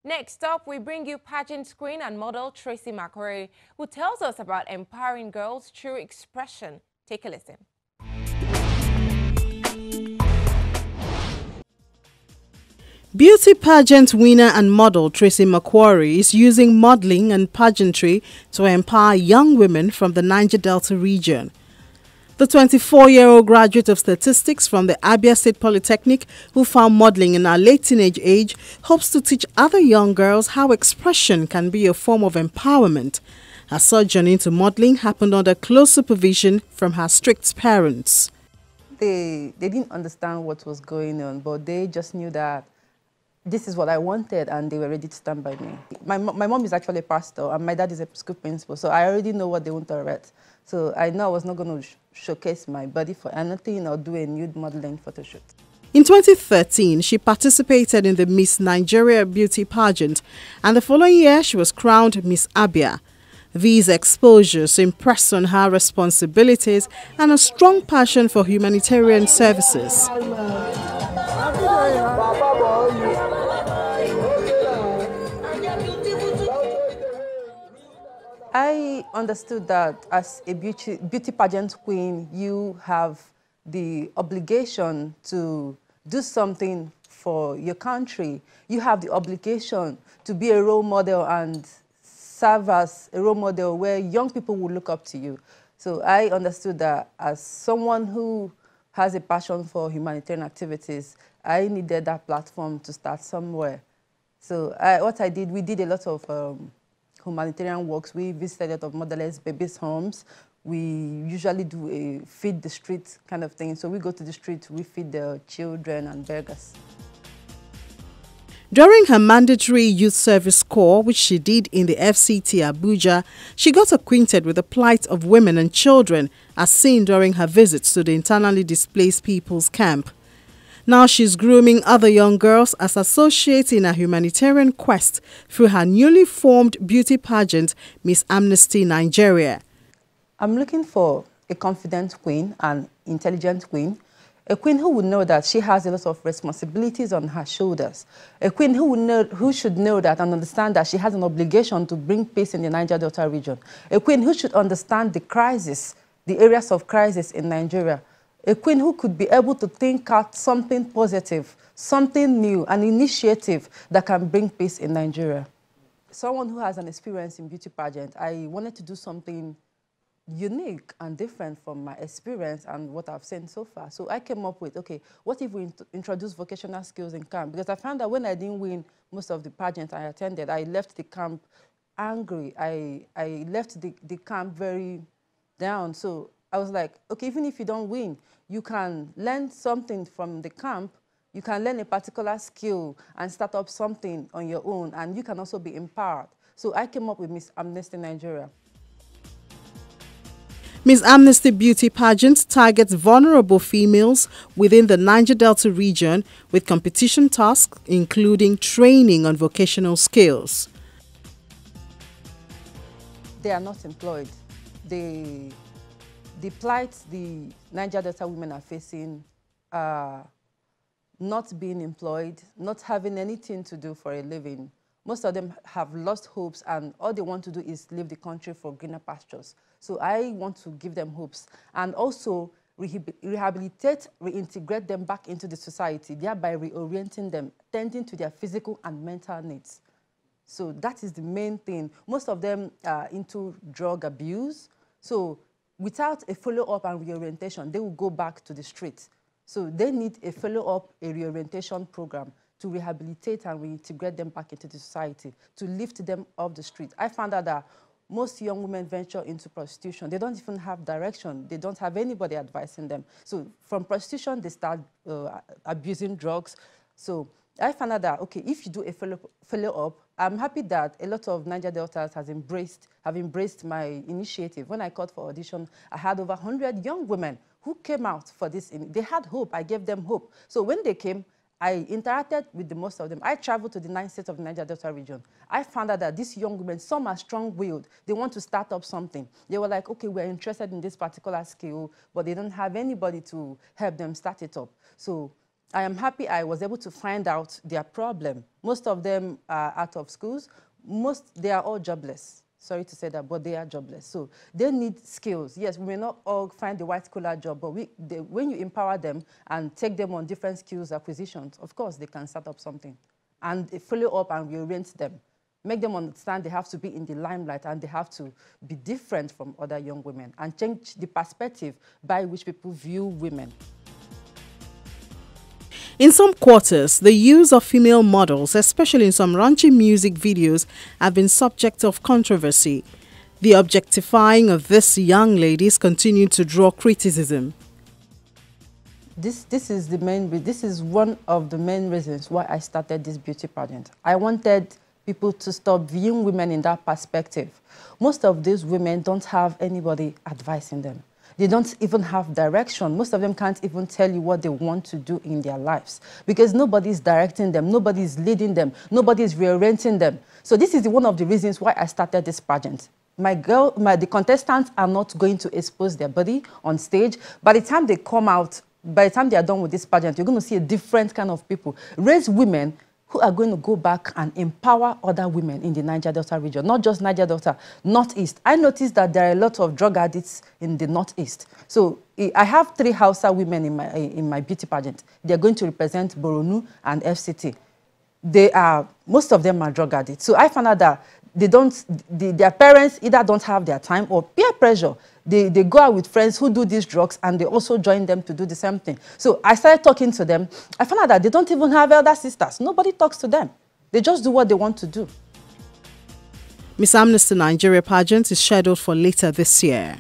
Next up, we bring you pageant queen and model Tracy Mcwary, who tells us about empowering girls through expression. Take a listen. Beauty pageant winner and model Tracy Mcwary is using modeling and pageantry to empower young women from the Niger Delta region. The 24-year-old graduate of statistics from the Abia State Polytechnic, who found modeling in her late teenage age, hopes to teach other young girls how expression can be a form of empowerment. Her sojourn into modeling happened under close supervision from her strict parents. They didn't understand what was going on, but they just knew that this is what I wanted, and they were ready to stand by me. My mom is actually a pastor, and my dad is a school principal, so I already know what they want to write. So I know I was not going to showcase my body for anything or do a nude modeling photo shoot. In 2013, she participated in the Miss Nigeria beauty pageant, and the following year she was crowned Miss Abia. These exposures impressed on her responsibilities and a strong passion for humanitarian services. I understood that as a beauty pageant queen, you have the obligation to do something for your country. You have the obligation to be a role model and serve as a role model where young people will look up to you. So I understood that as someone who has a passion for humanitarian activities, I needed that platform to start somewhere. So what I did, we did a lot of humanitarian works. We visited a lot of motherless babies' homes. We usually do a feed the street kind of thing. So we go to the street, we feed the children and beggars. During her mandatory youth service corps, which she did in the FCT Abuja, she got acquainted with the plight of women and children as seen during her visits to the internally displaced people's camp. Now she's grooming other young girls as associates in a humanitarian quest through her newly formed beauty pageant, Miss Amnesty Nigeria. I'm looking for a confident queen, an intelligent queen, a queen who would know that she has a lot of responsibilities on her shoulders, a queen who should know that and understand that she has an obligation to bring peace in the Niger Delta region, a queen who should understand the crisis, the areas of crisis in Nigeria, a queen who could be able to think out something positive, something new, an initiative that can bring peace in Nigeria. Someone who has an experience in beauty pageant, I wanted to do something unique and different from my experience and what I've seen so far. So I came up with, okay, what if we introduce vocational skills in camp? Because I found that when I didn't win most of the pageants I attended, I left the camp angry. I left the camp very down. So I was like, okay, even if you don't win, you can learn something from the camp. You can learn a particular skill and start up something on your own, and you can also be empowered. So I came up with Miss Amnesty Nigeria. Miss Amnesty Beauty Pageant targets vulnerable females within the Niger Delta region with competition tasks including training on vocational skills. They are not employed. The plight the Niger Delta women are facing are not being employed, not having anything to do for a living. Most of them have lost hopes, and all they want to do is leave the country for greener pastures. So I want to give them hopes and also rehabilitate, reintegrate them back into the society, thereby reorienting them, tending to their physical and mental needs. So that is the main thing. Most of them are into drug abuse. So without a follow-up and reorientation, they will go back to the streets. So they need a follow-up, a reorientation program to rehabilitate and reintegrate them back into the society, to lift them off the street. I found out that most young women venture into prostitution. They don't even have direction. They don't have anybody advising them. So from prostitution, they start abusing drugs. So I found out that, okay, if you do a follow-up, I'm happy that a lot of Niger Deltas have embraced my initiative. When I called for audition, I had over 100 young women who came out for this. They had hope. I gave them hope. So when they came, I interacted with the most of them. I traveled to the 9 states of the Niger Delta region. I found out that these young women, some are strong-willed. They want to start up something. They were like, okay, we're interested in this particular skill, but they don't have anybody to help them start it up. So I am happy I was able to find out their problem. Most of them are out of schools. They are all jobless. Sorry to say that, but they are jobless. So they need skills. Yes, we may not all find the white-collar job, but when you empower them and take them on different skills acquisitions, of course, they can start up something. And follow up and reorient them. Make them understand they have to be in the limelight and they have to be different from other young women and change the perspective by which people view women. In some quarters, the use of female models, especially in some raunchy music videos, have been subject of controversy. The objectifying of these young ladies continued to draw criticism. This is one of the main reasons why I started this beauty pageant. I wanted people to stop viewing women in that perspective. Most of these women don't have anybody advising them. They don't even have direction. Most of them can't even tell you what they want to do in their lives because nobody is directing them, nobody is leading them, nobody is reorienting them. So this is one of the reasons why I started this pageant. The contestants are not going to expose their body on stage. By the time they come out, by the time they are done with this pageant, you're going to see a different kind of people. Raise women who are going to go back and empower other women in the Niger Delta region, not just Niger Delta, Northeast. I noticed that there are a lot of drug addicts in the Northeast. So I have 3 Hausa women in my beauty pageant. They're going to represent Boronu and FCT. Most of them are drug addicts. So I found out that their parents either don't have their time or peer pressure. They go out with friends who do these drugs and they also join them to do the same thing. So I started talking to them. I found out that they don't even have elder sisters. Nobody talks to them. They just do what they want to do. Miss Amnesty Nigeria pageant is scheduled for later this year.